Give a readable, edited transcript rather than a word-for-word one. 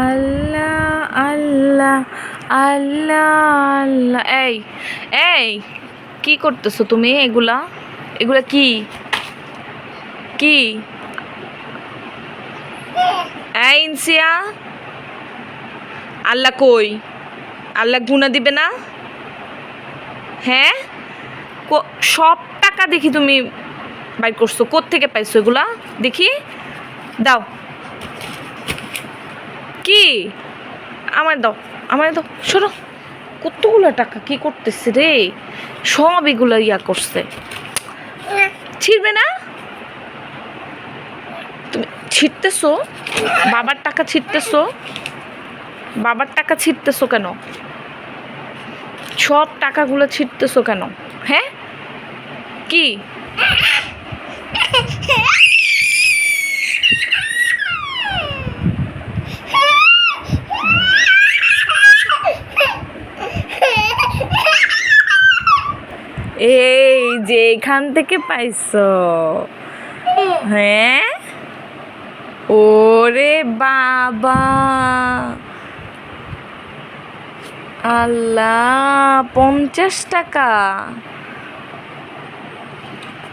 আল্লাহ আল্লাহ আল্লাহ আল্লাহ। এই এই কি করতেছো তুমি? এগুলা এগুলা কি কি? এই ইনসিয়া, আল্লাহ কই? আল্লাহ গুনা দিবে না? হ্যাঁ, সব টাকা দেখি তুমি বাইর করছো। কোত্থেকে পাইছো এগুলা? দেখি, দাও। কি? আমার দাও, আমার দাও, সরো। কতগুলো টাকা কি করতেছে রে? সব এগুলো ইয়া করছে। ছিড়বে না? তুমি ছিটতেছো? বাবার টাকা ছিটতেছো? বাবার টাকা ছিটতেছো কেন? সব টাকাগুলো ছিটতেছো কেন? হ্যাঁ, কি? এই যে এখান থেকে পাইছো? হ্যাঁ, ওরে বাবা, আল্লাহ, 50 টাকা!